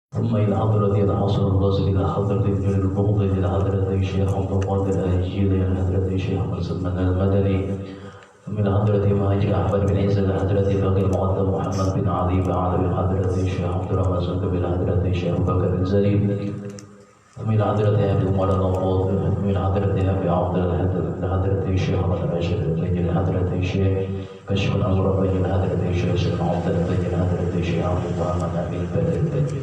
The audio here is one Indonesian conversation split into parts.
ثم إلى حضرة الحصر الرازق إلى حضرة الجليل البغض إلى حضرة الشيخ عبد القادر الجيلي إلى حضرة الشيخ مسلم المدني ثم إلى حضرة مهاجر أحمد بن عيسى إلى حضرة باقي المقدم محمد بن علي بن علي إلى حضرة الشيخ عبد الرحمن سلطان إلى حضرة الشيخ أبو بكر الزريب ثم إلى حضرة أبي عمر النوفل ثم إلى حضرة أبي عبد إلى حضرة الشيخ أحمد باشر إلى حضرة الشيخ كشف الأمر إلى حضرة الشيخ سلمان عبد إلى حضرة الشيخ عبد الرحمن أبي البدر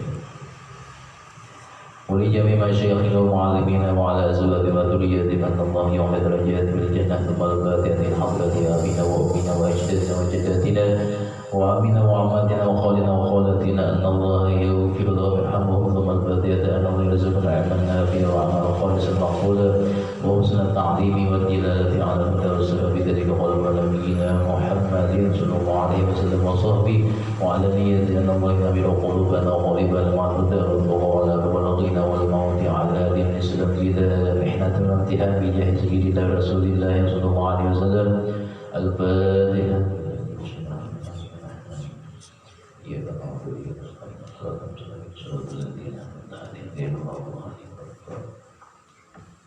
ولجميع مشايخنا ومعلمينا وعلى أزواجنا وذريتنا أن الله يعلى درجات في الجنة ثم الفاتحة لحضرة أبينا وأمنا وأجدادنا وجداتنا وعمنا وعماتنا وخالنا وخالاتنا أن الله يغفر له ويرحمه ثم الفاتحة أن الله يرزقنا علما نافعا وعملا خالصا مقبولا وحسن التعليم والدلالة على الهدى والسلام بذلك قال نبينا محمد صلى الله عليه وسلم وصحبه وعلى نية أن الله ينبر قلوبنا وقلوبنا مع الهدى والضلال والغنى والموت على دين الإسلام إذا محنة وامتحان بجاه سيدنا رسول الله صلى الله عليه وسلم الفاتحة.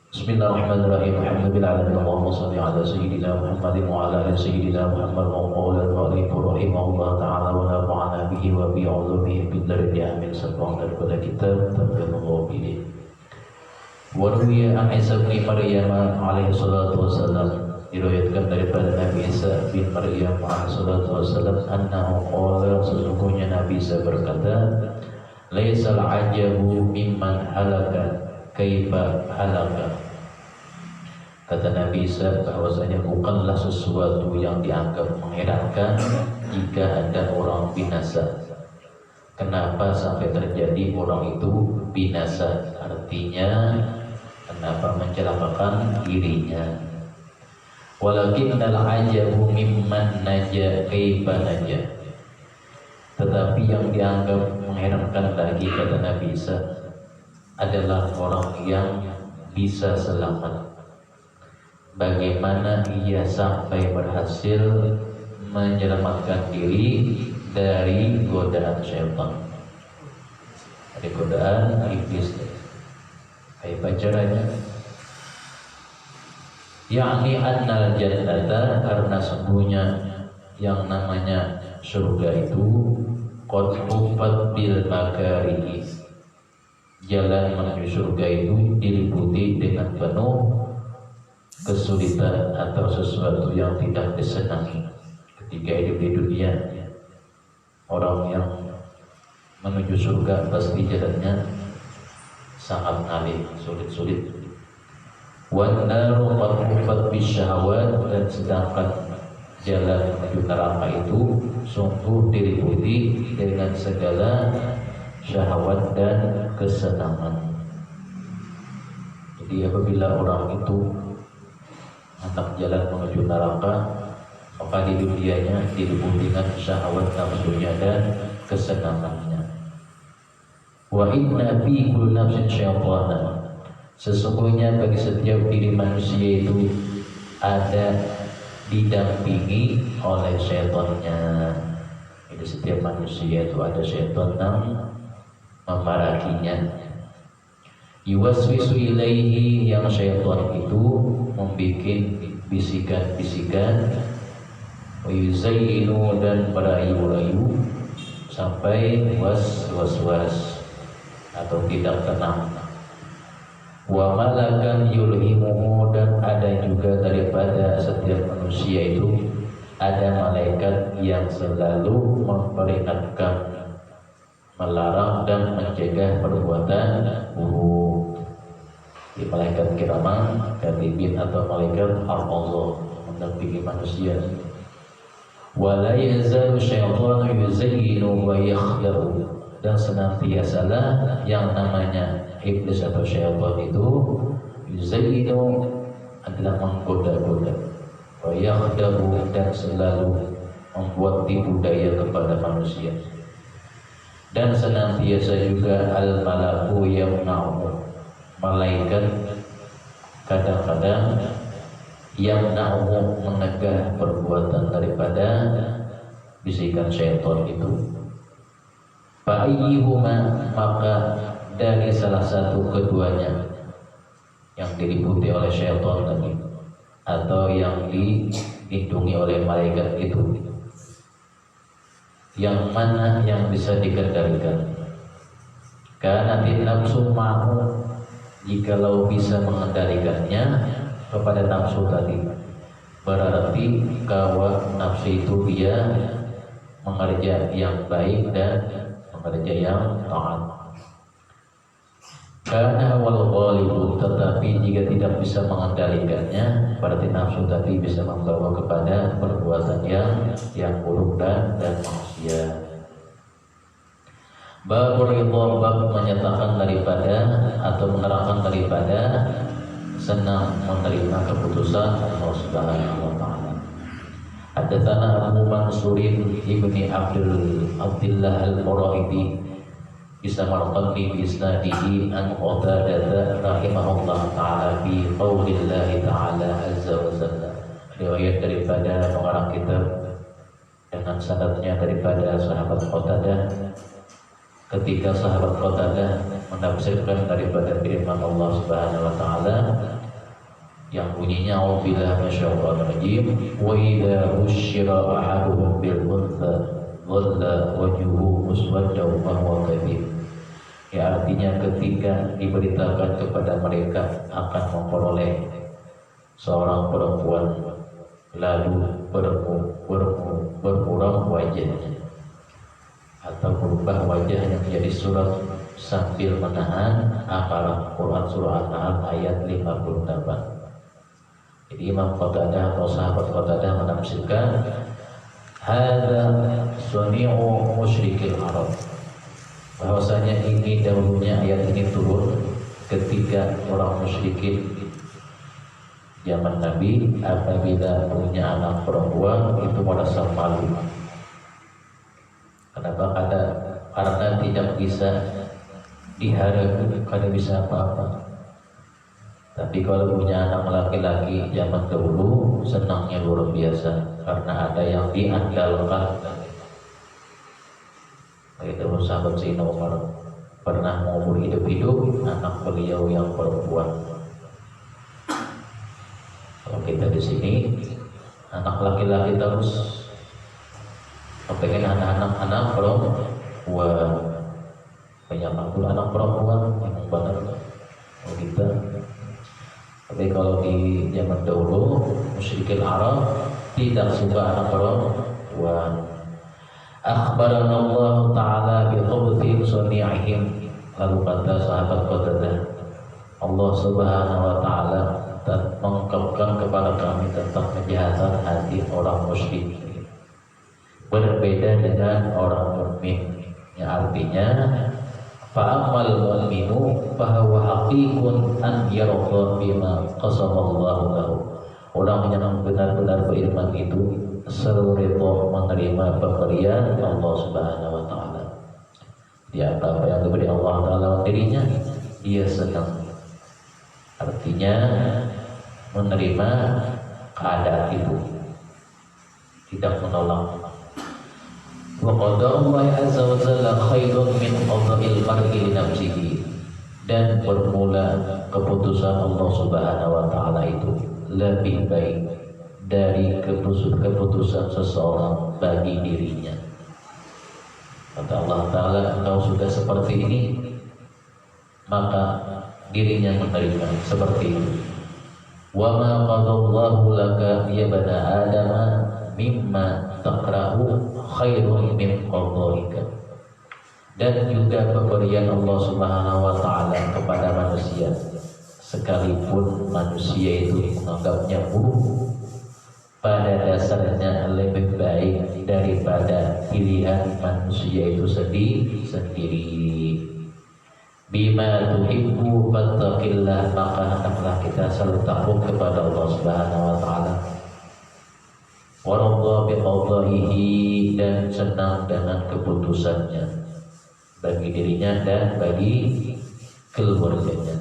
Bismillahirrahmanirrahim. Alhamdulillahirabbil alamin. Allahumma shalli ala sayyidina Muhammadin wa ala ali sayyidina Muhammad wa qala al-mu'allif rahimahullah ta'ala wa nafa'ana bihi wa bi 'ulumihi fid dharain amin. Sallallahu daripada kitab Tabyanullah bihi. Wa ruwiya an Isa bin Maryam alaihi salatu wassalam, diriwayatkan daripada Nabi Isa bin Maryam alaihi salatu wassalam annahu qala, sesungguhnya Nabi Isa berkata, laisal ajabu mimman halaka kaifa halaka. Kata Nabi Isa bahwasanya bukanlah sesuatu yang dianggap mengherankan jika ada orang binasa. Kenapa sampai terjadi orang itu binasa? Artinya kenapa mencelakakan dirinya. Walakinnal ajabu mimman naja kaifa naja. Tetapi yang dianggap mengherankan lagi, kata Nabi Isa, adalah orang yang bisa selamat. Bagaimana ia sampai berhasil menyelamatkan diri dari godaan syaitan, dari godaan iblis. Kayak caranya? Yakni annal jannata, karena sungguhnya yang namanya surga itu qad hufat bil makarihi, jalan menuju surga itu diliputi dengan penuh kesulitan atau sesuatu yang tidak disenangi ketika hidup di dunia. Orang yang menuju surga pasti jalannya sangat ngalih, sulit-sulit. Wan naru qad hufat bisyahawat, dan sedangkan jalan menuju neraka itu sungguh diliputi dengan segala syahwat dan kesenangan. Jadi apabila orang itu hendak jalan menuju neraka, maka di dunianya diliputi dengan syahwat nafsunya dan kesenangannya. Wa inna fi kulli nafsin syaitana, sesungguhnya bagi setiap diri manusia itu ada didampingi oleh syaitannya. Jadi setiap manusia itu ada syaitan yang memarahinya. Yuwaswisu ilaihi, yang syaitan itu membuat bisikan-bisikan, yuzayyinu, dan merayu-rayu sampai was-was atau tidak tenang. Wa malakan yulhimuhu, dan ada juga daripada setiap manusia itu ada malaikat yang selalu memperingatkan, melarang dan mencegah perbuatan buruk. Di malaikat kiraman katibin atau malaikat Allah mendampingi manusia. Wala yazalu syaitanu yuzayyinu wa yakhda'u, dan senantiasalah yang namanya iblis atau syaitan itu yuzayyinu adalah menggoda-goda, wa yakhda'u, dan selalu membuat tipu daya kepada manusia. Dan senantiasa juga al-malaku yamna'u, malaikat kadang-kadang yamna'u, menegah perbuatan daripada bisikan syaitan itu. Fa'ayyuhuma, maka dari salah satu keduanya yang diliputi oleh syaitan tadi atau yang dilindungi oleh malaikat itu, yang mana yang bisa dikendalikan? Karena nafsu ma'hu, jikalau bisa mengendalikannya kepada nafsu tadi, berarti bahwa nafsu itu dia mengerja yang baik dan mengerja yang taat. Karena awal ghalibu, tetapi jika tidak bisa mengendalikannya, berarti nafsu tadi bisa membawa kepada perbuatan yang buruk dan maksiat. Bab ridha, bab menyatakan daripada atau menerangkan daripada senang menerima keputusan Allah Subhanahu wa taala. Haddatsana Abu Mansur ibni Abdullah al-Muraidi bisamarqandi bi isnadihi an Qatadah rahimahullah taala bi qaulillah taala azza wa jalla. Riwayat daripada pengarang kitab dengan sanadnya daripada sahabat Qatadah, ketika sahabat Qatadah menafsirkan daripada firman Allah Subhanahu wa taala yang bunyinya auzubillahi minasyaitonir rajim, wa idza busyira ahaduhum bil untha dhalla wajhuhu muswaddan wa huwa kadhib. Ya, artinya ketika diberitakan kepada mereka akan memperoleh seorang perempuan, lalu bermuram wajahnya atau berubah wajahnya menjadi surat sambil menahan amarah. Quran surah An-Nahl ayat 58. Jadi Imam Qatadah atau sahabat Qatadah menafsirkan hadza suni'u musyrikil Arab, bahwasanya ini dahulunya ayat ini turun ketika orang musyrikin zaman Nabi apabila punya anak perempuan itu merasa malu. Kenapa? Karena tidak bisa diharapkan, karena bisa apa-apa. Tapi kalau punya anak laki-laki zaman dahulu senangnya luar biasa karena ada yang diandalkan. Itu sahabat Sayyidina Umar pernah mengumur hidup-hidup anak beliau yang perempuan. Kalau kita di sini anak laki-laki terus, pengen anak-anak perempuan, banyak anak perempuan yang benar kita. Tapi kalau di zaman dahulu musyrikin Arab tidak suka anak perempuan. Akhbarana Allah Ta'ala bi qabti suni'ihim, lalu kata sahabat Qatadah, Allah Subhanahu wa taala mengungkapkan kepada kami tentang kejahatan hati orang musyrik, berbeda dengan orang mukmin. Yang artinya fa'amal mu'minu fahuwa haqiqun an yarda bima qasamallahu lahu. Orang yang benar-benar beriman itu selalu menerima pemberian Allah Subhanahu wa taala. Dia apa yang diberi Allah taala dirinya, dia senang. Artinya menerima keadaan itu, tidak menolak. Wa qadallahi azza wa jalla khairun min qada'il mar'i li nafsihi, dan bermula keputusan Allah Subhanahu wa taala itu lebih baik dari keputusan seseorang bagi dirinya. Kata Allah taala, engkau sudah seperti ini, maka dirinya menerima seperti itu. Wa ma qadallahu laka ya bani Adam mimma taqrahu khairun min qada'ika. Dan juga pemberian Allah Subhanahu wa taala kepada manusia, sekalipun manusia itu menganggapnya buruk, pada dasarnya lebih baik daripada pilihan manusia itu sendiri. Bima tuhibbu fattaqillah, maka hendaklah kita selalu takut kepada Allah Subhanahu wa taala. Wa radha bi qadaihi, dan senang dengan keputusannya bagi dirinya dan bagi keluarganya.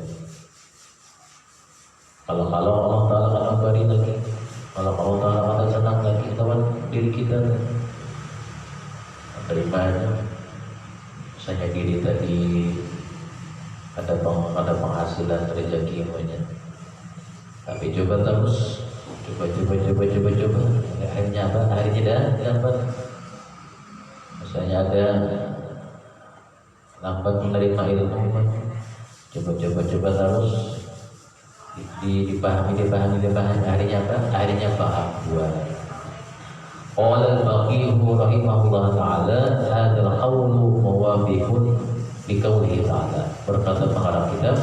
Kalau Allah taala akan beri lagi, kalau Allah taala akan senang lagi lawan diri kita, terimanya Saya diri tadi ada penghasilan rezeki punya, tapi coba terus, coba. Akhirnya apa? Akhirnya dah dapat. Misalnya ada lambat menerima ilmu, coba terus dipahami. Akhirnya apa? Akhirnya paham buat. Qala al-Baqi rahimahullah ta'ala, hadzal qawlu muwafiqun liqaulihi ta'ala. Berkata pengarang kitab,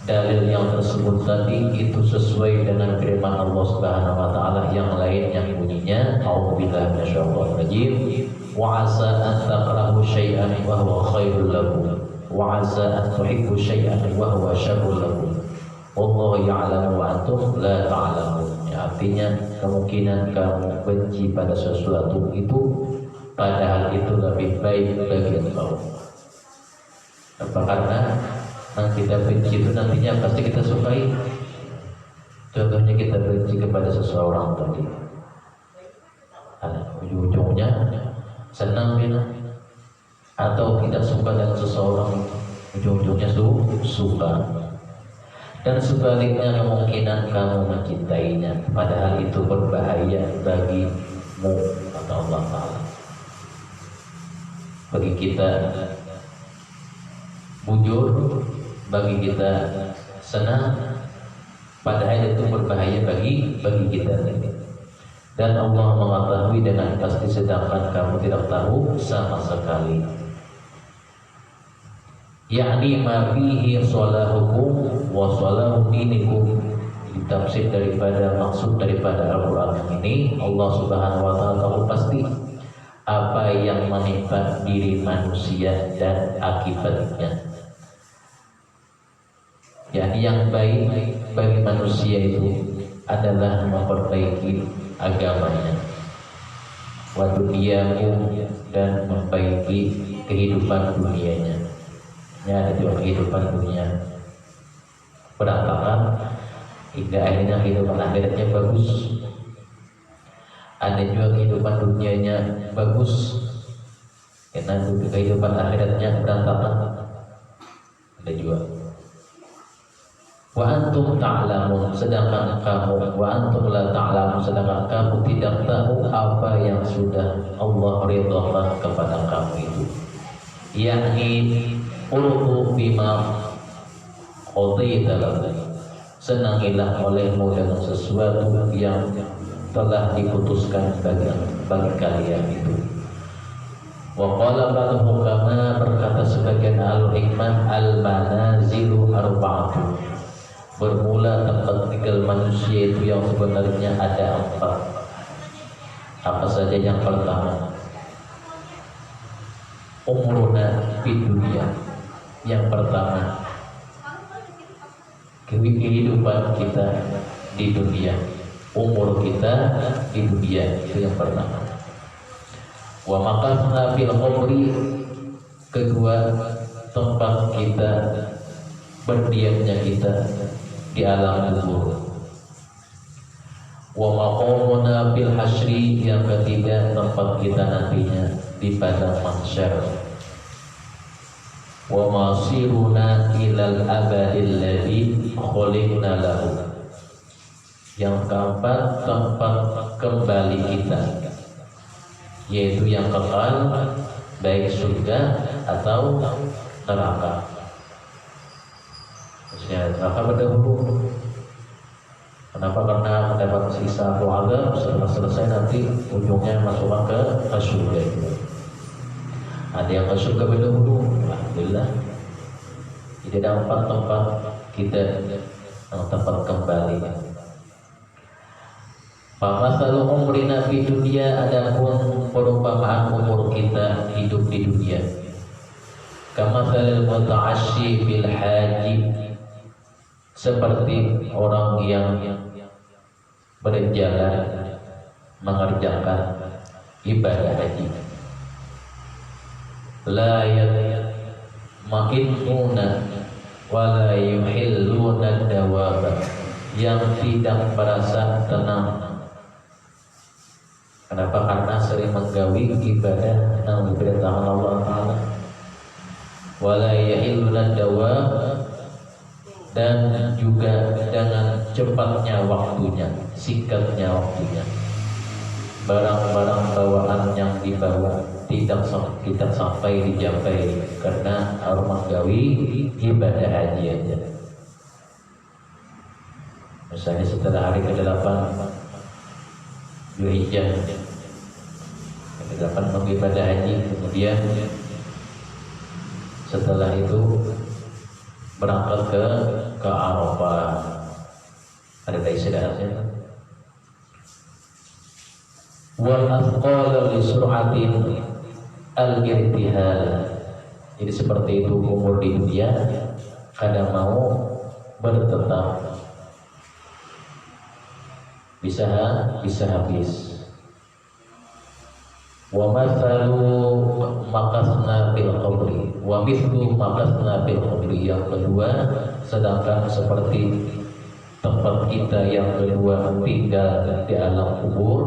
dalil yang tersebut tadi itu sesuai dengan firman Allah Subhanahu wa taala yang lain yang bunyinya a'udzubillahi minasyaitonir rajim wa 'asa an takrahu syai'an wa huwa khairul lakum wa 'asa an tuhibbu syai'an wa huwa syarrul lakum wallahu ya'lamu wa antum la ta'lamun. Artinya kemungkinan kamu benci pada sesuatu itu padahal itu lebih baik bagi engkau. Apa karena yang kita benci itu nantinya pasti kita sukai. Contohnya kita benci kepada seseorang tadi, ujung-ujungnya senang kita, atau tidak suka dengan seseorang, ujung-ujungnya suka. Dan sebaliknya kemungkinan kamu mencintainya padahal itu berbahaya bagimu, kata Allah Ta'ala. Bagi kita bujur, bagi kita senang, padahal itu berbahaya bagi kita. Dan Allah mengetahui dengan pasti sedangkan kamu tidak tahu sama sekali. Yakni ma fihi salahukum wa salahu dinikum. Ditafsir daripada maksud daripada Al-Quran ini, Allah Subhanahu wa ta'ala tahu pasti apa yang menimpa diri manusia dan akibatnya. Yakni yang baik bagi manusia itu adalah memperbaiki agamanya, wa dunyakum, dan memperbaiki kehidupan dunianya. Ya, ada juga kehidupan dunia berantakan hingga akhirnya kehidupan akhiratnya bagus. Ada juga kehidupan dunianya bagus karena kehidupan akhiratnya berantakan. Ada juga. Wa antum ta'lamun, sedangkan kamu, wa antum la ta'lamun, sedangkan kamu tidak tahu apa yang sudah Allah ridhakan kepada kamu itu. Yakni urdu bima qadita lakum, senangilah olehmu dengan sesuatu yang telah diputuskan bagi kalian itu. Wa qala ba'd hukama, berkata sebagian al-hikmah, al-manazilu arba'atu, bermula tempat tinggal manusia itu yang sebenarnya ada 4. Apa saja? Yang pertama, umuruna di dunia. Yang pertama, kehidupan kita di dunia, umur kita di dunia, itu yang pertama. Wa maqamna fil qabri, kedua, tempat kita berdiamnya kita di alam kubur. Wa maqamuna fil hasyri, yang ketiga, tempat kita nantinya di padang mahsyar. Wa masiruna ilal abadil ladzi khuliqna lahu, yang keempat, tempat kembali kita, yaitu yang kekal, baik surga atau neraka. Maksudnya neraka berdahulu. Kenapa? Karena mendapat sisa keluarga, setelah selesai nanti ujungnya masukkan ke surga itu. Ada yang ke surga berdahulu, alhamdulillah. Jadi ada 4 tempat kita, tempat kembali. Famasalu umrina fi dunya, adapun perumpamaan umur kita hidup di dunia, kamatsalil muta'assyi bil haji, seperti orang yang berjalan mengerjakan ibadah haji. La yatma'innuna wa la yuhilluna dawaba, yang tidak merasa tenang. Kenapa? Karena sering menggawi ibadah yang diperintahkan Allah Ta'ala. wala yahilluna dawa, dan juga dengan cepatnya waktunya, singkatnya waktunya. Barang-barang bawaan yang dibawa tidak sampai dijampai karena harus menggawi ibadah haji aja. Misalnya setelah hari ke-8 Dzulhijjah, ke-8 mengibadah haji, kemudian setelah itu berangkat ke Arafah. Ada istirahatnya. Wal athqal li sur'atin al-irtihal. Jadi seperti itu umur di dunia, kadang mau bertetap, bisa habis. Wa mathalu makasna bil qabri, wa mithlu makasna bil qabri. Yang kedua, sedangkan seperti tempat kita yang kedua tinggal di alam kubur,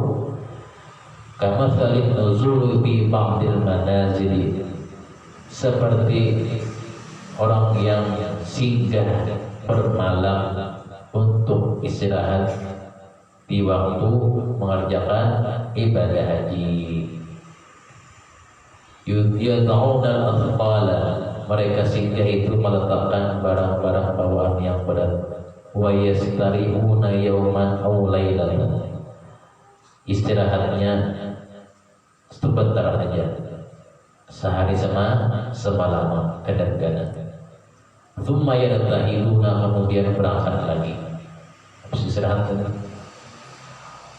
kama salin nuzul bi ba'dil manazili, seperti orang yang singgah bermalam untuk istirahat di waktu mengerjakan ibadah haji. Yudha'una al-athqala, mereka singgah itu meletakkan barang-barang bawaan yang berat. Wa yastarihuna yawman aw lailatan, istirahatnya sebentar aja, sehari semalam kadang-kadang. Tsumma yadtahiluna, kemudian berangkat lagi habis istirahat.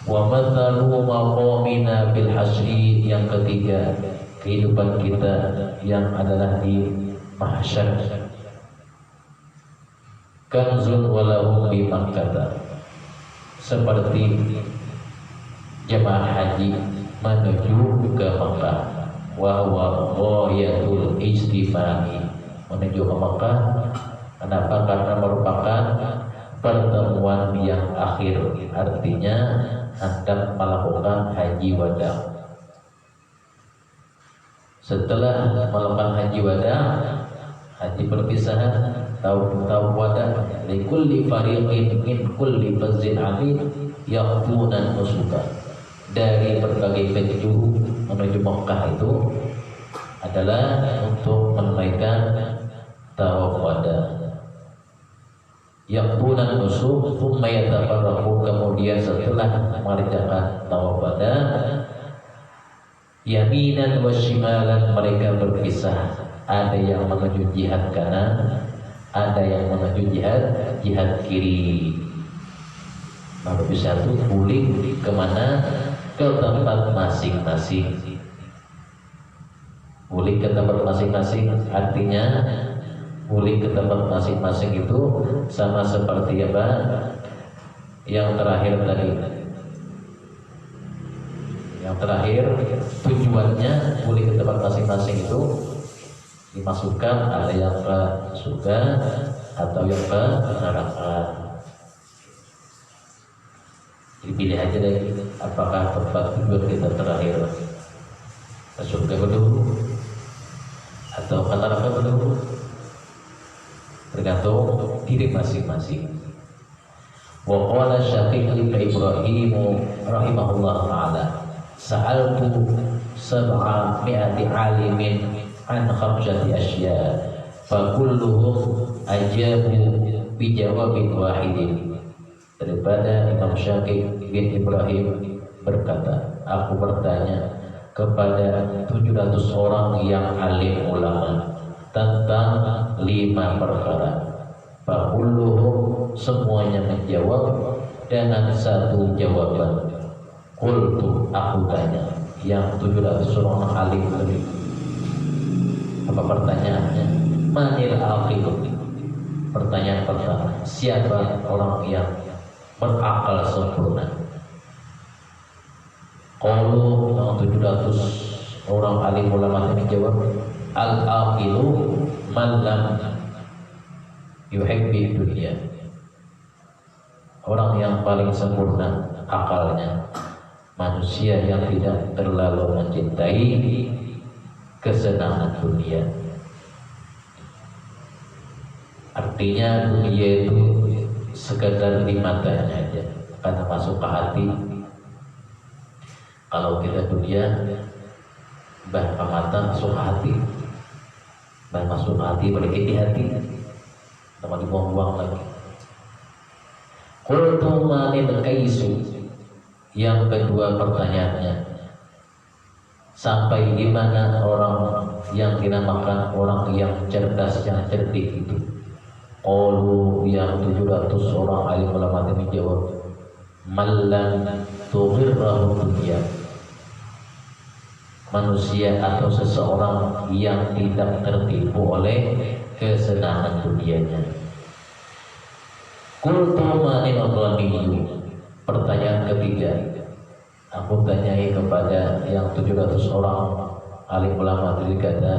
Wa mathalu maqamina bil hasri, yang ketiga kehidupan kita yang adalah di mahsyar. Kanzun walahum bi Makkah, seperti jemaah haji menuju ke Makkah. Wa huwa ghayatul ijtimai, menuju ke Makkah. Kenapa? Karena merupakan pertemuan yang akhir, artinya hendak melakukan haji wada. Setelah melakukan haji wada, haji perpisahan, tahu wada, likulli fariqin min kulli fazzin amin yaqtunan nusuka. Dari berbagai penjuru menuju Makkah itu adalah untuk menunaikan tawaf wada. Yaqtunan nusuk, thumma yatafarraqu, kemudian setelah mengerjakan tawaf wada, yaminan wa shimalan, mereka berpisah. Ada yang menuju jihad kanan, ada yang menuju jihad kiri. Maka bisa itu puling kemana? Ke tempat masing-masing. Puling ke tempat masing-masing artinya puling ke tempat masing-masing itu sama seperti apa yang terakhir tadi. Yang terakhir tujuannya puling ke tempat masing-masing itu dimasukkan, ada yang ke surga atau yang ke neraka. Jadi pilih aja deh, apakah tempat tujuan kita terakhir ke surga dulu atau ke neraka dulu, tergantung diri masing-masing. Wa qala Syafi'i li Ibrahim rahimahullah taala, sa'altu sab'a mi'ati alimin an khamsati asya fa kulluhum ajabu bi jawabin wahidin. Daripada Imam Syafi'i bin Ibrahim berkata, aku bertanya kepada 700 orang yang alim ulama tentang 5 perkara. Fa kulluhum, semuanya menjawab dengan satu jawaban. Qultu, aku tanya yang 700 orang alim tadi, apa pertanyaannya? Manil aqilu. Pertanyaan pertama, siapa orang yang berakal sempurna? Qalu, yang 700 orang alim ulama ini jawab, al-aqilu man lam yuhibbi dunia. Orang yang paling sempurna akalnya, manusia yang tidak terlalu mencintai kesenangan dunia. Artinya dunia itu sekedar di matanya aja, karena masuk ke hati. Kalau kita dunia bah ke mata masuk ke hati, bah masuk ke hati balik di hati, sama dibuang-buang lagi. Qultu manil kaisu. Yang kedua pertanyaannya, sampai di mana orang yang dinamakan orang yang cerdas, yang cerdik itu? Qalu, yang 700 orang alim ulama ini menjawab, mallam tughirrahu dunya. Manusia atau seseorang yang tidak tertipu oleh kesenangan dunianya. Qultu manil ghaniyyu. Pertanyaan ketiga, aku tanyai kepada yang 700 orang alim ulama dari kata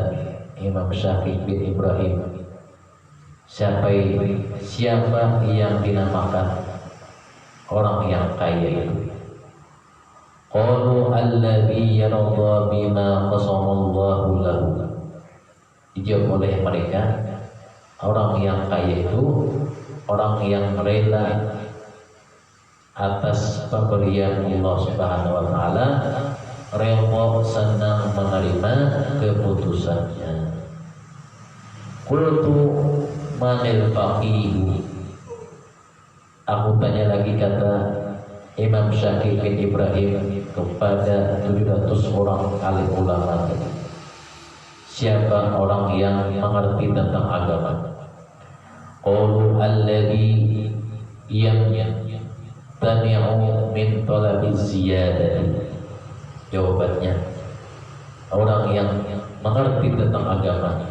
Imam Syafi'i bin Ibrahim, siapa yang dinamakan orang yang kaya itu? Qalu alladhi yarda bima qasamallahu lahu. Dijawab oleh mereka, orang yang kaya itu orang yang rela atas pemberian Allah Subhanahu wa taala, rela senang menerima keputusannya. Qultu manil faqih. Aku tanya lagi, kata Imam Syafi'i bin Ibrahim kepada 700 orang alim ulama tadi, siapa orang yang mengerti tentang agama? Qalu alladhi tani'u min talabi ziyadati. Jawabannya, orang yang mengerti tentang agama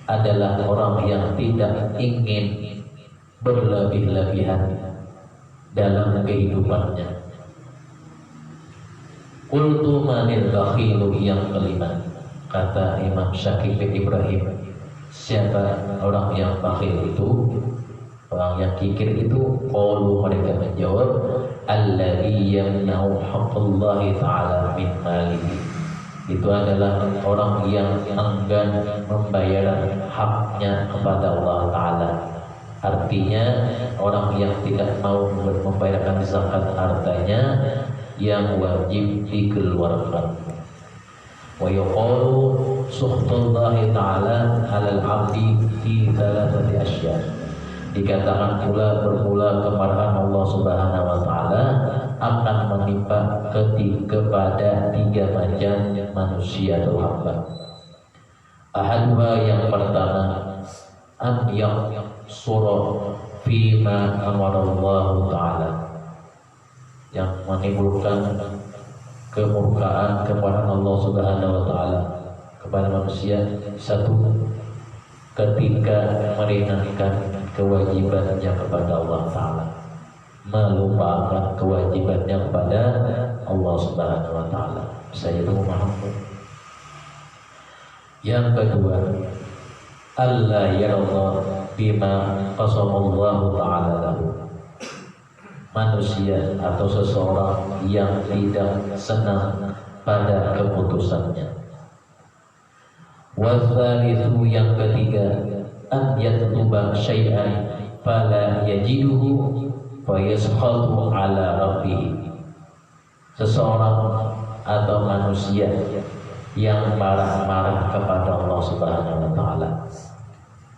adalah orang yang tidak ingin berlebih-lebihan dalam kehidupannya. Qultu manil bakhilu. Yang kelima, kata Imam Syafi'i bin Ibrahim, siapa orang yang bakhil itu, orang yang kikir itu? Qalu, mereka menjawab, alladhi yamna'u haqqallahi ta'ala min malihi. Itu adalah orang yang enggan membayar haknya kepada Allah Ta'ala. Artinya orang yang tidak mau membayarkan zakat hartanya yang wajib dikeluarkan. Wa yuqalu sukhtullahi ta'ala 'alal 'abdi fi thalathati asya'. Dikatakan pula bermula kemarahan Allah Subhanahu wa taala akan menimpa kepada 3 macam manusia atau hamba. Ahaduha, yang pertama, an yang surah fima amarallahu ta'ala, yang menimbulkan kemurkaan kemarahan Allah Subhanahu wa taala kepada manusia. Satu, ketika meringankan kewajibannya kepada Allah Ta'ala, melupakan kewajibannya kepada Allah Subhanahu wa Ta'ala. Saya itu memahami. Yang kedua, alla yarda bima qasamallahu ta'ala lahu. Manusia atau seseorang yang tidak senang pada keputusannya. Wadzalithu, yang ketiga, an yatluba syai'an fala yajiduhu fa yaskhatu ala rabbih. Seseorang atau manusia yang marah-marah kepada Allah Subhanahu wa taala.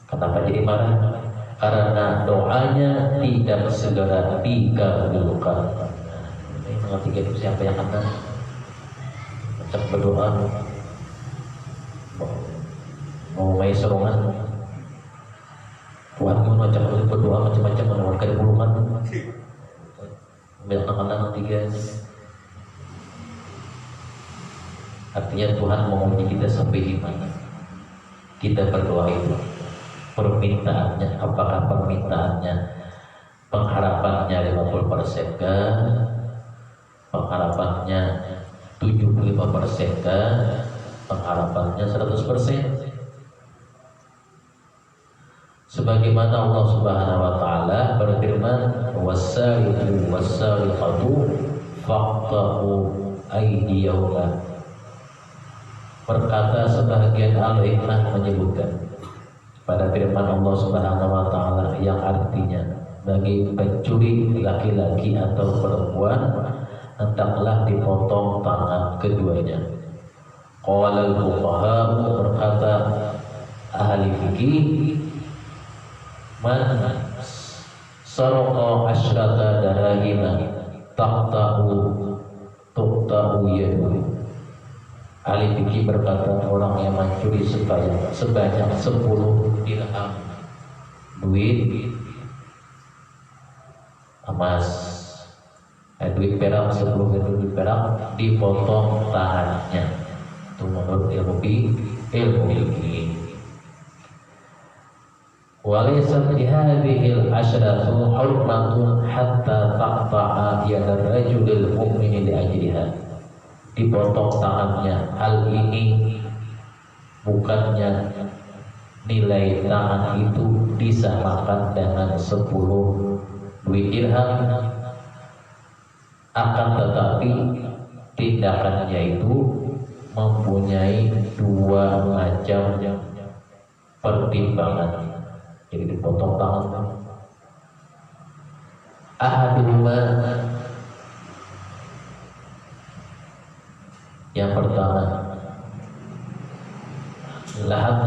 Kenapa jadi marah? Karena doanya tidak segera dikabulkan. Ini mengerti itu siapa yang kena macam berdoa mau main serongan, Tuhan pun macam berdoa macam-macam menawarkan kebulukan, bilang tiga. Artinya Tuhan menguji kita sampai di mana kita berdoa itu. Permintaannya, apakah permintaannya pengharapannya 50% kah? Pengharapannya 75% kah? Pengharapannya 100%? Sebagaimana Allah Subhanahu wa taala berfirman, "Was-sariqu was-sariqatu faqta'u aydiyahuma." Berkata sebagian al-hikmah menyebutkan, pada firman Allah Subhanahu wa taala yang artinya bagi pencuri laki-laki atau perempuan hendaklah dipotong tangan keduanya. Qala al-fuqaha, berkata ahli fikih, man saraqa asyrata darahima tuqta'u yadu. Ahli fikih berkata orang yang mencuri sebanyak 10 dirham duit emas, duit perak, 10 duit perak, dipotong tangannya. Itu menurut ilmu fikih. Walaysa fi hadhil asyratu hurmatun hatta taqta'a yadar rajulil mu'mini li ajliha. Dipotong tangannya, hal ini bukannya nilai tangan itu disamakan dengan 10 duit dirham, akan tetapi tindakannya itu mempunyai 2 macam pertimbangan. Jadi dipotong tangan. Ahaduhuma, yang pertama,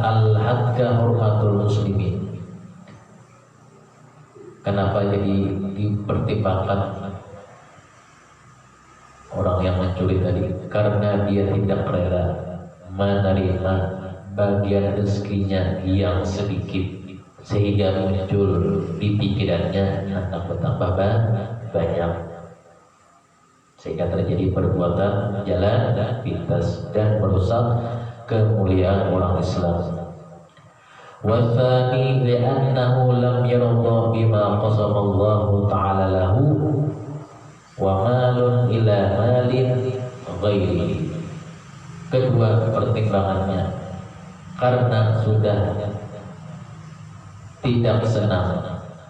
al-hadka hurmatul muslimin. Kenapa jadi dipertimbangkan orang yang mencuri tadi? Karena dia tidak rela menerima bagian rezekinya yang sedikit, sehingga muncul di pikirannya hendak bertambah banyak, sehingga terjadi perbuatan jalan pintas dan merusak kemuliaan orang Islam. Wathani li'annahu lam yarda bima qasama Allah ta'ala lahu wa malun ila malin ghairi. Kedua pertimbangannya, karena sudah tidak senang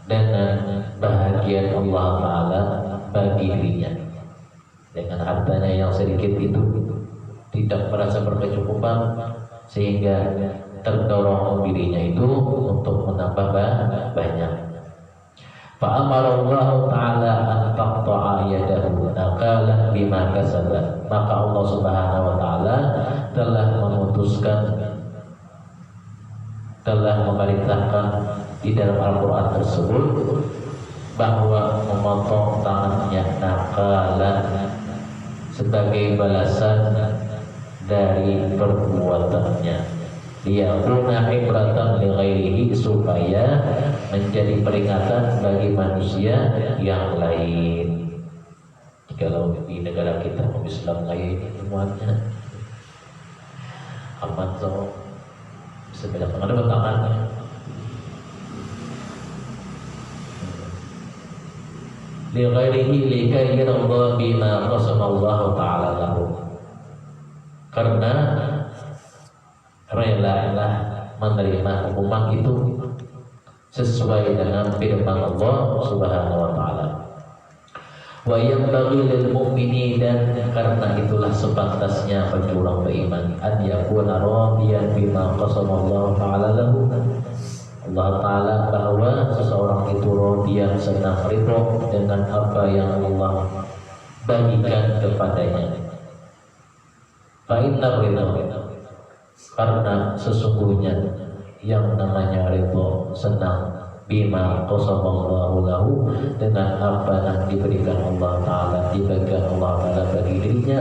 dengan bahagian Allah Ta'ala bagi dirinya dengan hartanya yang sedikit itu, tidak merasa berkecukupan, sehingga terdorong dirinya itu untuk menambah banyak. Fa'amara Allah Ta'ala an taqta'a yadahu naqalan bima kasaba. Maka Allah Subhanahu wa taala telah memerintahkan di dalam Al-Qur'an tersebut bahwa memotong tangannya naqalan sebagai balasan dari perbuatannya. Liyakuna ibratan li ghairihi, supaya menjadi peringatan bagi manusia yang lain. Kalau di negara kita Islam lain semuanya aman, so bisa beda pengaruh tangannya. Li ghairihi likay yarda bima qasama Allah Ta'ala lahu. Karena rela menerima hukuman itu sesuai dengan firman Allah Subhanahu wa taala. Wa yanbaghi lil mu'mini, dan karena itulah sepantasnya bagi orang beriman an yakuna radiyan bima qasama Allah taala lahu. Allah taala bahwa seseorang itu radiyan, senang ridho dengan apa yang Allah bagikan kepadanya. Fa inna ridha, karena sesungguhnya yang namanya ridho, senang, bima qasamallahu lahu, dengan apa yang diberikan Allah Ta'ala, diberikan Allah Ta'ala bagi dirinya,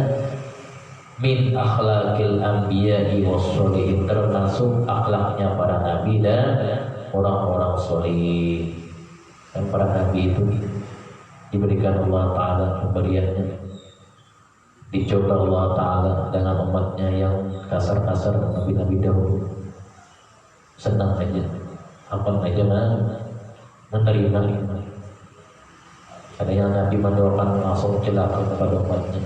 min akhlaqil anbiya'i wassolihin, termasuk akhlaknya para nabi dan orang-orang solih. Dan para nabi itu diberikan Allah Ta'ala pemberiannya, dicoba Allah Ta'ala dengan umatnya yang kasar-kasar, nabi-nabi dahulu. Senang aja, apa aja menerima. Ada yang nabi mendoakan langsung celaka kepada umatnya.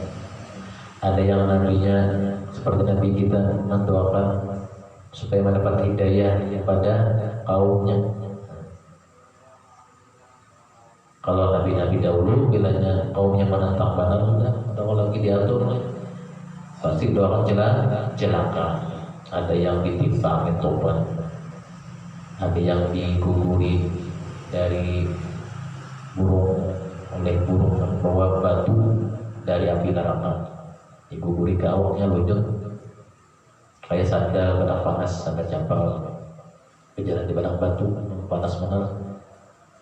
Ada yang nabinya seperti nabi kita mendoakan supaya mendapat hidayah kepada kaumnya. Kalau nabi-nabi dahulu bilanya kaumnya menentang benar, kalau lagi diatur pasti doakan celaka. Ada yang ditimpa topan. ada yang diguguri dari burung oleh burung membawa batu dari api neraka, diguguri ke awaknya lunyut kayak sandal kena panas, sandal campal berjalan di padang batu panas benar,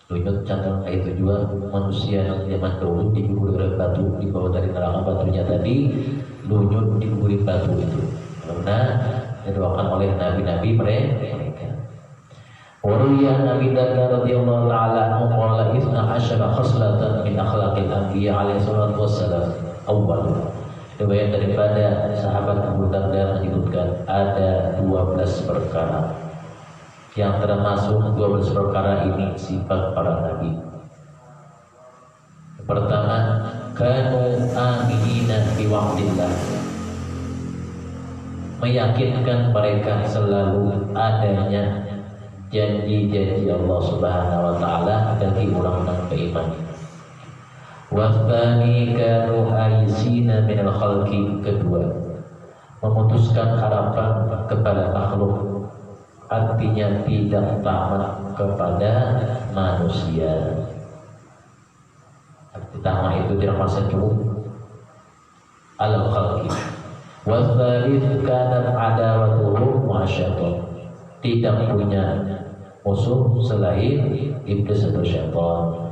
lunyut candang. Itu juga manusia yang zaman dahulu diguguri oleh batu dibawa dari neraka, batunya tadi lunyut diguguri batu itu karena didoakan oleh nabi-nabi mereka. Waruya Nabi Darda radhiyallahu ta'ala anhu qala isna asyara khaslatan min akhlaqil anbiya alaihi salatu wassalam. Awal riwayat daripada sahabat Abu Darda menyebutkan ada 12 perkara yang termasuk 12 perkara ini sifat para nabi. Pertama, kanu aminina bi wa'dillah, meyakinkan mereka selalu adanya janji-janji Allah Subhanahu wa taala bagi orang-orang beriman. Wasbani kanu aisina minal khalqi, kedua, memutuskan harapan kepada makhluk, artinya tidak tamak kepada manusia. Arti tamak itu tidak merasa cukup al khalqi. Wasbani kana adawatuhu masyaitan, tidak punya musuh selain iblis atau syaitan.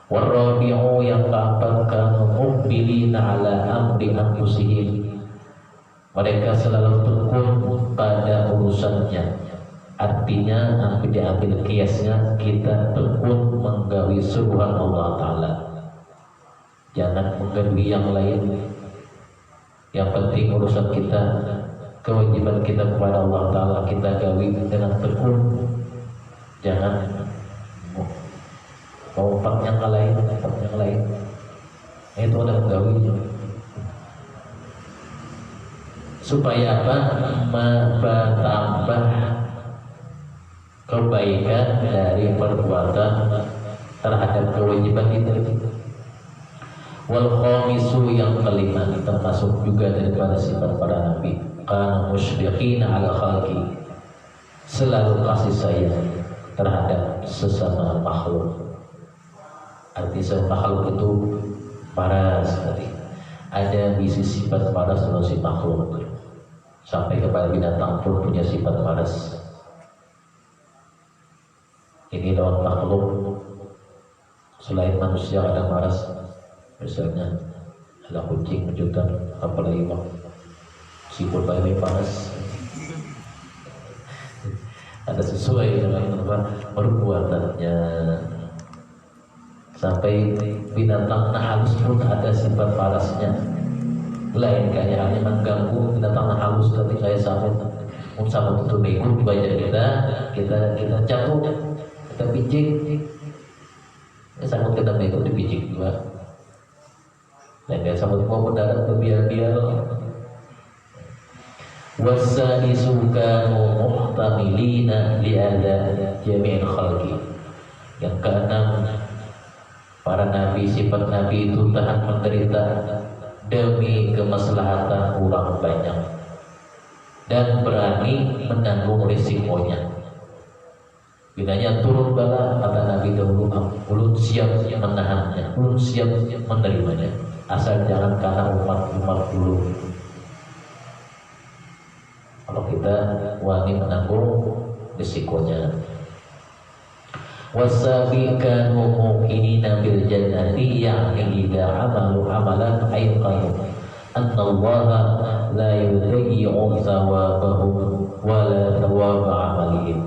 Warabi'u, yang keempat, kanu muqbilina ala amri anfusihim, mereka selalu tekun pada urusannya. Artinya hampir diambil kiasnya, kita tekun menggawi suruhan Allah Ta'ala, jangan menggawi yang lain. Yang penting urusan kita, kewajiban kita kepada Allah Ta'ala kita gawi dengan tekun, jangan mau yang lain, yang lain. Itu ada menggawi supaya apa? Bertambah kebaikan dari perbuatan terhadap kewajiban itu. Wal khamisu, yang kelima, termasuk juga daripada sifat para nabi, kana musyfiqina ala khalqi, selalu kasih sayang terhadap sesama makhluk. Arti sesama makhluk itu paras tadi. Ada bisi sifat paras dalam si makhluk, sampai kepada binatang pun punya sifat paras. Ini lawan makhluk selain manusia ada paras. Misalnya ada kucing menunjukkan apalagi siput bayi panas, ada sesuai dengan perbuatannya. Sampai binatang halus pun ada sifat parasnya. Lain kayak hanya mengganggu binatang halus, tapi saya sampai itu mengikut wajah kita cabut, kita pijik, sambut kita mengikut dipijik juga. Dan dia sambut mau mendarat berbiar-biar. Wasanisu kanu muhtamilina li'adha jami'il khalqi, yang keenam, para nabi, sifat nabi itu tahan menderita demi kemaslahatan orang banyak dan berani menanggung risikonya. Bilanya turun bala, kata Nabi dahulu, ulun siap menahannya, ulun siap menerimanya, asal jangan karena umat dulu. Kalau kita wani menanggung risikonya. Wasabiqanu muqinina bil jannati, ya'ni idza amalu amalan ayqanu anna Allah la yudhi'u thawabahu wa la thawaba amalihim.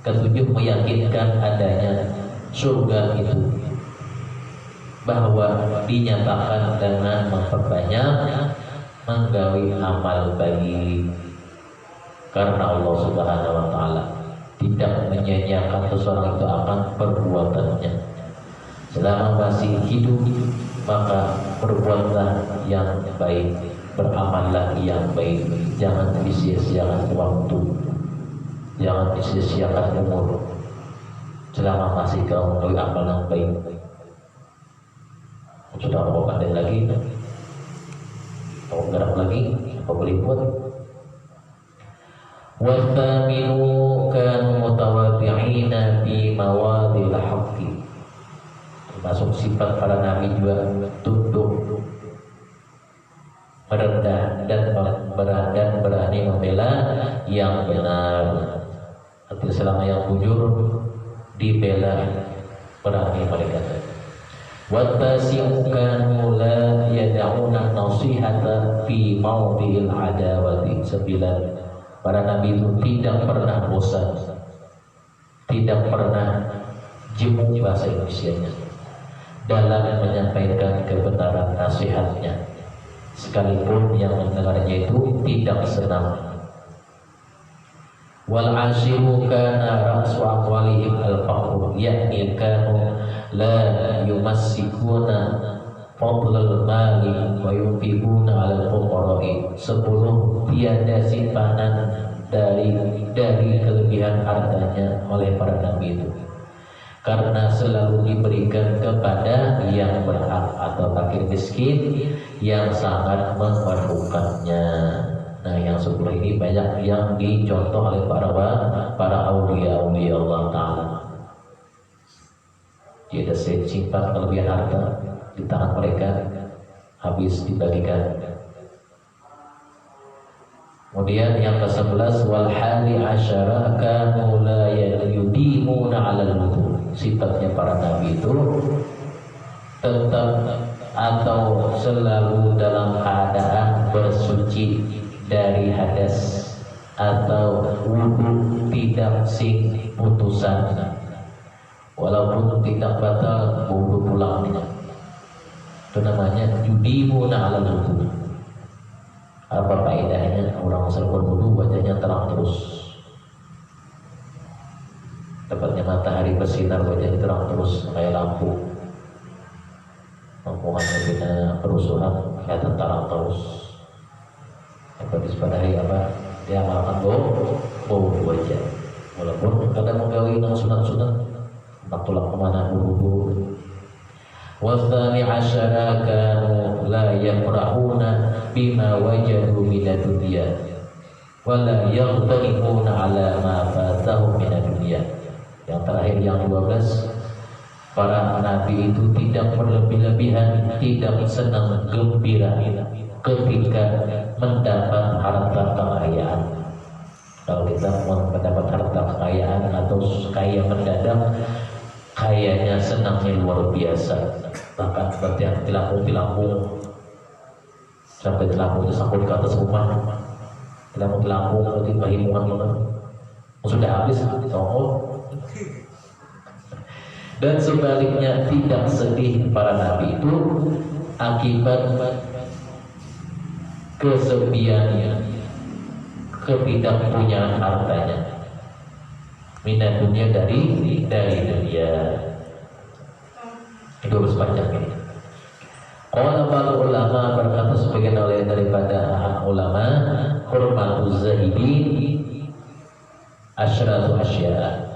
Ketujuh, meyakinkan adanya surga itu, bahwa dinyatakan dengan memperbanyak menggawi amal bagi, karena Allah Subhanahu wa taala tidak menyia-nyiakan seseorang itu akan perbuatannya. Selama masih hidup, maka berbuatlah yang baik, beramallah yang baik, jangan disia-siakan waktu, jangan disia-siakan umur. Selama masih kau menggawi amal yang baik, sudah mau pandai lagi, mau gerak lagi, apa boleh buat. Wathaminu kanu mutawadi'ina fi mawadil haqqi. Termasuk sifat para nabi juga tunduk, merendah dan berani membela yang benar. Artinya selama yang bujur dibela, berani mereka. Wattasi'u kanu la yad'una nasihata fi mawdi'il adawati. 9. Para nabi itu tidak pernah bosan, tidak pernah jemu bahasa Indonesianya dalam menyampaikan kebenaran nasihatnya, sekalipun yang mendengarnya itu tidak senang. Wal ashiru kana ra'su aqwalihim al-faqru, yakni kanu la yumassikuna fadlal mali wa yunfiquna 'alal fuqara'i. 10. Tiada simpanan dari kelebihan hartanya oleh para nabi itu, karena selalu diberikan kepada yang berhak atau fakir miskin yang sangat memerlukannya. Nah, yang 10 ini banyak yang dicontoh oleh para aulia Allah Ta'ala. Tidak simpan kelebihan harta di tangan mereka, habis dibagikan. Kemudian yang ke-11, wal hali asyara kanu la yudimuna 'alal wudu. Sifatnya para nabi itu tetap atau selalu dalam keadaan bersuci dari hadas atau wudu tidak sing putusan, walaupun tidak batal wudu pulangnya. Itu namanya yudimuna 'alal wudu. Apa faedahnya? Orang selesai wudu wajahnya terang terus, tepatnya matahari bersinar wajahnya terang terus kayak lampu. Lampuannya bina kerusuhan kelihatan terang terus. Apa disepadahi apa? Dia amalkan bau wajah. Walaupun kadang menggawi nang sunat-sunat, tak tulang kemana wudu. Wathani asyara kanu la yafrahuna bima wajadu minad dunya wa la yaghdabuna ala ma fatahum minad dunya. Yang terakhir yang 12, para nabi itu tidak berlebih-lebihan, tidak senang gembira ketika mendapat harta kekayaan. Kalau kita mendapat harta kekayaan atau kaya mendadak, kayaknya senangnya luar biasa. Bahkan seperti yang tilapung sampai tilapung itu sangkut ke atas rumah. Tilapung berarti bahimungan banget. Sudah habis tongol. Dan sebaliknya tidak sedih para nabi itu akibat kesepiannya, ketidakpunyaan hartanya. Minat dunia dari dunia. Itu harus panjang ini. Qala para ulama, berkata sebagian oleh daripada ulama, hurmatuz zahidin asyratu asya.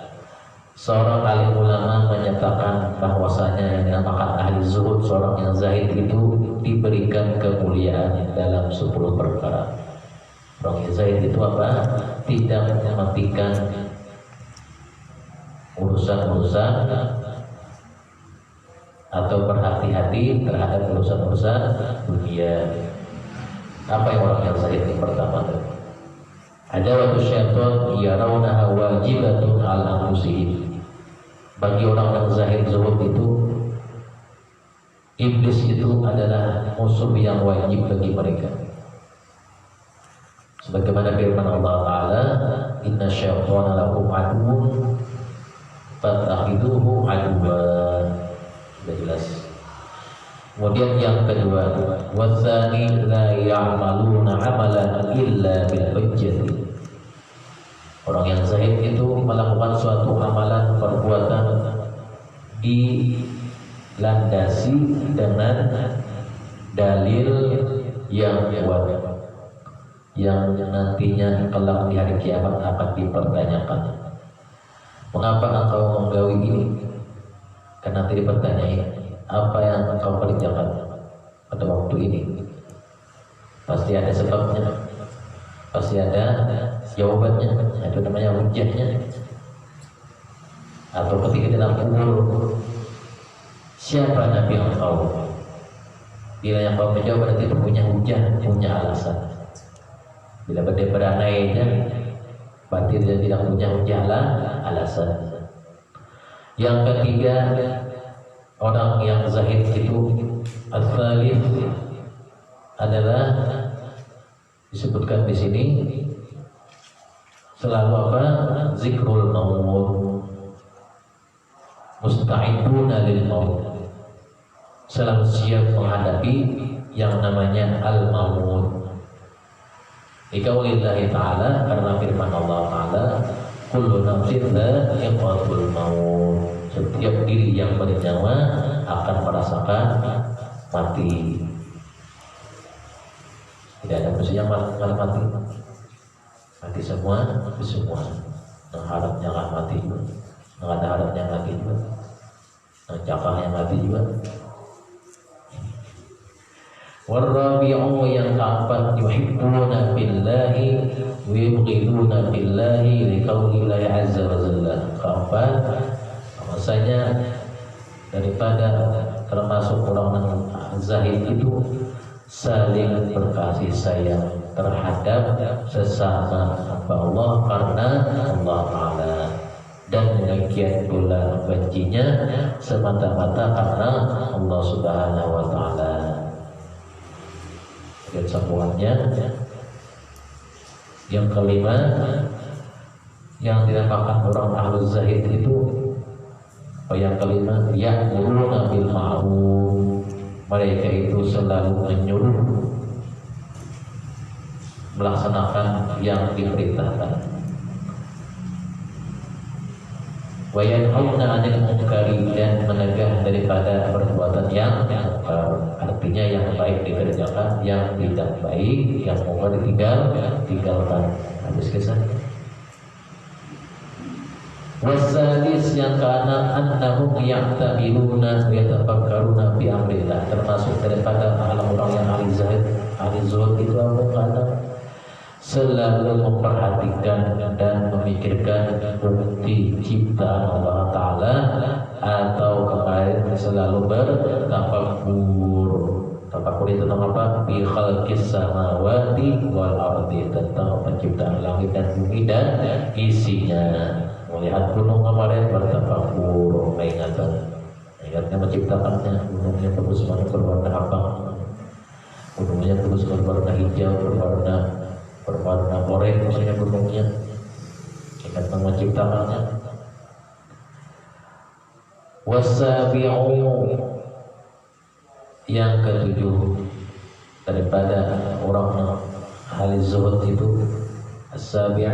Seorang alim ulama menyatakan bahwasanya yang dinamakan ahli zuhud, seorang yang zahid itu diberikan kemuliaan dalam 10 perkara. Orang yang zahid itu apa? Tidak mematikan urusan-urusan atau berhati-hati terhadap urusan-urusan dunia. Apa yang orang yang zahid ini? Pertama, ada waktu syaitan yarawnaha wajibatun ala anfusihim. Bagi orang yang zahid zuhud itu, iblis itu adalah musuh yang wajib bagi mereka. Sebagaimana firman Allah Ta'ala, inna syaitana lakum aduwwun fattakhiduhu aduwwan. Sudah jelas. Kemudian yang kedua, watsani la ya'maluna 'amalan illa bil hujjati. Orang yang zahid itu melakukan suatu amalan perbuatan dilandasi dengan dalil yang kuat, yang nantinya kelak di hari kiamat akan dipertanyakan. Mengapa engkau menggawi ini? Karena nanti dipertanyai, apa yang engkau kerjakan pada waktu ini? Pasti ada sebabnya. pasti ada jawabannya, itu namanya hujjahnya. Atau ketika dalam kubur, siapa Nabi engkau? Bila yang kau menjawab berarti punya hujjah, punya alasan. Bila beranainya, berarti dia tidak punya hujjah alasan. Yang ketiga, orang yang zahid itu al-thalith adalah disebutkan di sini selalu apa? Zikrul maut, musta'iduna lil maut, selalu siap menghadapi yang namanya al-maut. Biqaulillahi ta'ala, karena firman Allah Ta'ala, kullu nafsin dha'iqatul maut, setiap diri yang bernyawa akan merasakan mati. Tidak ada manusia yang mati. Mati semua. Yang harapnya akan mati juga, yang ada harapnya mati juga, yang cakapnya mati juga. Warabi'u yang keempat, yuhibbuna billahi wa yubghiduna billahi liqaulillahi azza wa jalla. Keempat, maksudnya daripada termasuk orang zahid itu saling berkasih sayang terhadap sesama hamba Allah karena Allah Ta'ala, dan demikian pula bencinya semata-mata karena Allah Subhanahu wa Ta'ala. Dan sambungannya yang kelima yang dinampakkan orang ahlu zahid itu, yang kelima, ya'muruna bil ma'ruf, mereka itu selalu menyuruh melaksanakan yang diperintahkan. Wa yanhauna 'anil munkari, dan menegah daripada perbuatan yang mungkar. Artinya yang baik dikerjakan, yang tidak baik, yang mungkar ditinggalkan. Habis kisah. Wasadis yang kana annahum ya'tamiluna wa yatafakkaruna fi amrillah, termasuk daripada orang yang ahli zuhud itu apa? Selalu memperhatikan dan memikirkan bukti ciptaan Allah Ta'ala, atau kemarin selalu bertafakur. Tafakur itu tentang apa? Bi khalqis samawati wal ardi, tentang penciptaan langit dan bumi dan isinya. Melihat gunung kemarin bertafakur, mengingatnya menciptakannya. Gunungnya bagus banget, berwarna abang, gunungnya bagus berwarna hijau, berwarna oranye, misalnya gunungnya, ingat menciptakannya. Wasabi'u yang ketujuh daripada orang ahli zuhud itu, as-sabi'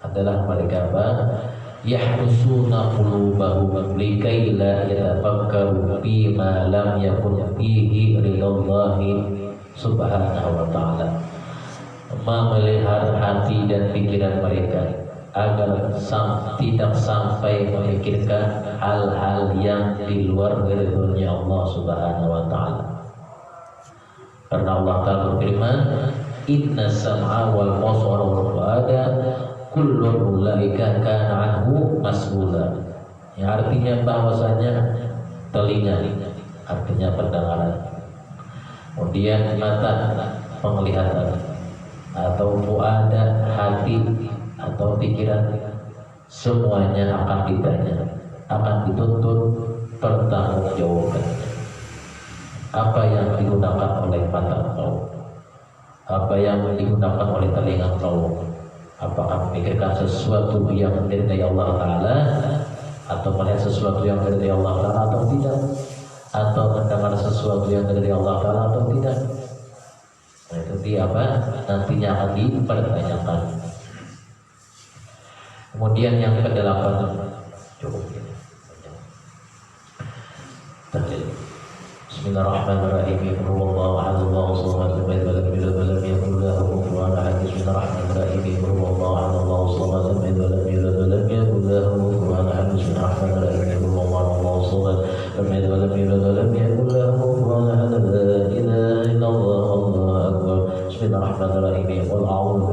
adalah mereka apa? Yahrusuna qulubahum likai la yatafakkaru fi ma lam yakun fihi ridallahi subhanahu wa ta'ala, memelihara hati dan pikiran mereka agar tidak sampai memikirkan hal-hal yang di luar ridhonya Allah Subhanahu wa Ta'ala. Karena Allah Ta'ala berfirman, inna sam'a wal basara wal fuada kullun ulaika kana anhu mas'ula. Yang artinya bahwasanya telinga, artinya pendengaran, kemudian mata penglihatan, atau fuada hati atau pikiran, semuanya akan ditanya, akan dituntut pertanggungjawabannya. Apa yang digunakan oleh mata kau, apa yang digunakan oleh telinga kau, apakah memikirkan sesuatu yang dari Allah Ta'ala, atau melihat sesuatu yang dari Allah Ta'ala atau tidak, atau mendengar sesuatu yang dari Allah Ta'ala atau tidak. Nah, itu dia apa? Nantinya akan dipertanyakan. Kemudian yang ke-8, cukup ini. Bismillahirrahmanirrahim. Allahu ahad, Allahu samad, lam yalid walam yulad walam yakul lahu kufuwan ahad. Bismillahirrahmanirrahim. Allahu ahad, Allahu samad, lam yalid walam yulad walam yakul lahu kufuwan ahad. Bismillahirrahmanirrahim. Allahu ahad, Allahu samad, lam yalid walam yulad walam yakul lahu kufuwan ahad. La ilaha illallah, Allahu akbar. Bismillahirrahmanirrahim. Qul a'udzu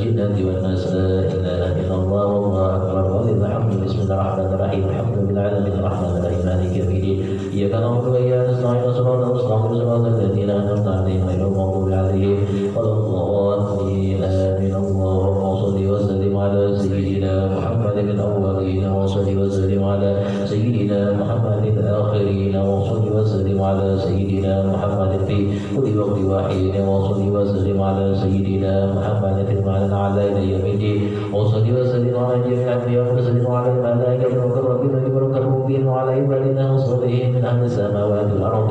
الجنة والناس لا إله إلا الله والله أكبر ولله الحمد بسم الله الرحمن الرحيم الحمد لله العالمين الرحمن الرحيم مالك يوم الدين إياك نعبد وإياك نستعين صراط المستقيم صراط الذين أنعمت عليهم غير المغضوب عليهم ولا الضالين آمين اللهم صل وسلم على سيدنا محمد الأولين وصل وسلم على سيدنا محمد الآخرين وصل وسلم على سيدنا محمد في كل وقت واحد وصل وسلم على سيدنا محمد في المعنى الأعلى إلى يوم الدين وصل وسلم على جميع الأنبياء وسلم على الملائكة والمقربين والمكرمين وعلى عبادنا وصالحين من أهل السماوات والأرض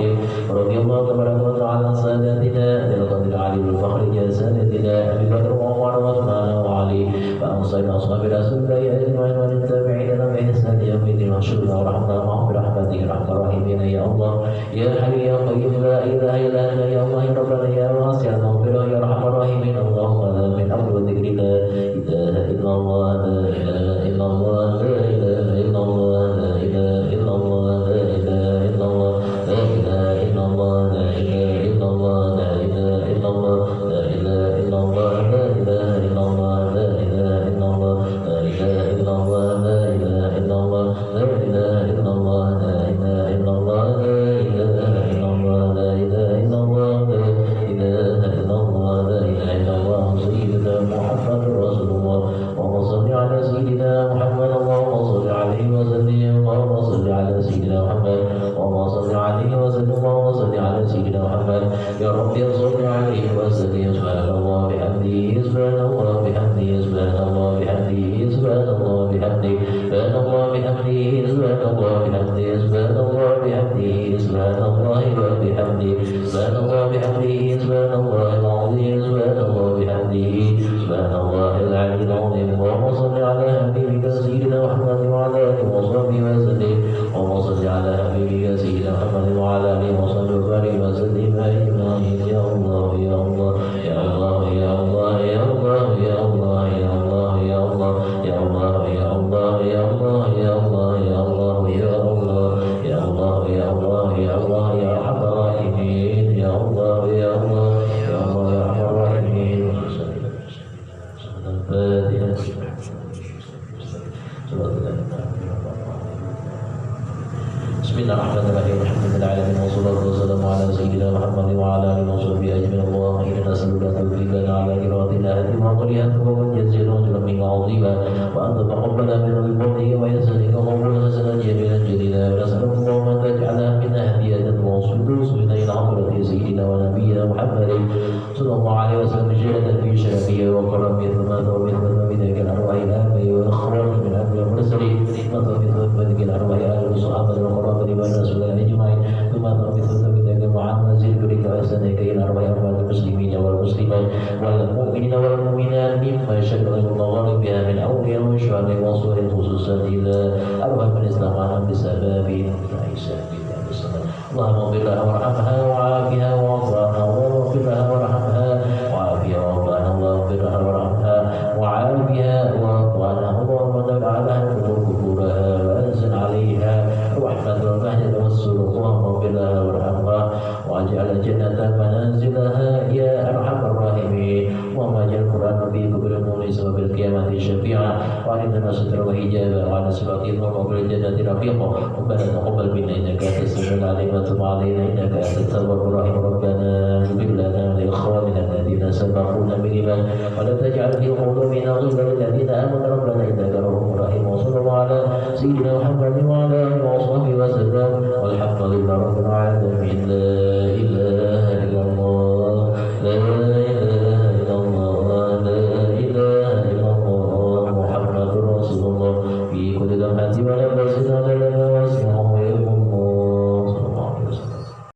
رضي الله تبارك وتعالى عن ساداتنا القدر العلي والفخر جسادتنا أبي بكر وعمر وعثمان وعلي وعن سائر أصحاب رسول الله أجمعين والتابعين لهم بإحسان يوم الدين واحشرنا ورحمنا معهم برحمتك أرحم الراحمين يا الله يا حي يا قيوم لا إله إلا أنت يا الله يا ربنا يا واسع المغفرة يا أرحم الراحمين اللهم لا من أمر وذكر لا إله إلا الله لا إله إلا الله لا إله إلا الله لا إله إلا الله لا إله إلا الله لا إله إلا الله لا إله إلا الله لا إله إلا الله لا إله إلا الله لا إله إلا الله لا إله إلا الله لا إله إلا الله لا إله إلا الله لا إله إلا الله لا إله إلا الله لا إله إلا الله لا إله إلا الله لا إله إلا الله لا إله إلا الله سيدنا محمد رسول الله اللهم صل على سيدنا محمد اللهم صل عليه وسلم اللهم صل على سيدنا محمد اللهم صل عليه وسلم اللهم صل على سيدنا محمد يا رب صل عليه وسلم سبحان الله بحمده سبحان الله بحمده سبحان الله بحمده سبحان الله بحمده سبحان الله بحمده سبحان الله بحمده سبحان الله بحمده سبحان الله وبحمده سبحان الله بحمده سبحان الله العظيم سبحان الله بحمده سبحان الله العلي العظيم اللهم صل على حبيبك سيدنا محمد وعلى اله وصحبه وسلم اللهم صل على حبيبك سيدنا محمد وعلى اله وصحبه وبارك وسلم اجمعين يا الله يا الله يا الله يا الله يا الله يا الله يا الله يا الله يا الله يا الله يا الله يا الله يا الله يا الله يا الله يا الله يا الله يا ارحم الراحمين يا الله يا الله يا الله يا ارحم الراحمين بسم الله الرحمن الرحيم الحمد لله العالمين والصلاة والسلام على سيدنا محمد وعلى آله وصحبه أجمعين اللهم إنا نسألك توفيقا على قراءتنا هذه وقرئها وجزيلا أجرا منك عظيما وأن تتقبل منا بفضلك ويسرك قبولا حسنا جميلا جليلا ونسألك اللهم أن تجعلها منا هدية وصدوس إلى حضرة سيدنا ونبينا محمد صلى الله عليه وسلم جهدا في شرفه وكرمه ثم توبه بذلك الأرواح الآمن والإخراج من أمر المرسلين ثم توبه بذلك الأرواح آل الصحابة والقرابة والناس أجمعين ثم توبه بذلك مع نزيل برك وأحسنك إلى أرواح أموات المسلمين والمسلمات والمؤمنين والمؤمنات مما شكر الله بها من أولياء وشهداء وصور خصوصا إلى أرواح من استقام بسبب عيسى اللهم اغفر لها وارحمها وعافها واعف عنها واغفر لها وارحمها وعافها واعف عنها اللهم اغفر لها وارحمها وعافها واعف عنها اللهم اجعلها نور قبورها وانزل عليها رحمة المهد والسرور اللهم اغفر لها وارحمها واجعل الجنة منازلها يا ارحم الراحمين اللهم اجعل القرآن في قبر المؤمنين وبالقيامة شفيعا وعلمنا ستر وحجابا وعلى صراط وقبر الجنة رفيقا ربنا تقبل منا انك انت السميع العليم وتب علينا انك انت التواب الرحيم ربنا اغفر لنا ولاخواننا الذين سبقونا بالايمان ولا تجعل في قلوبنا غلا للذين امنوا ربنا انك رؤوف رحيم وصلى الله على سيدنا محمد وعلى اله وصحبه وسلم والحمد لله رب العالمين.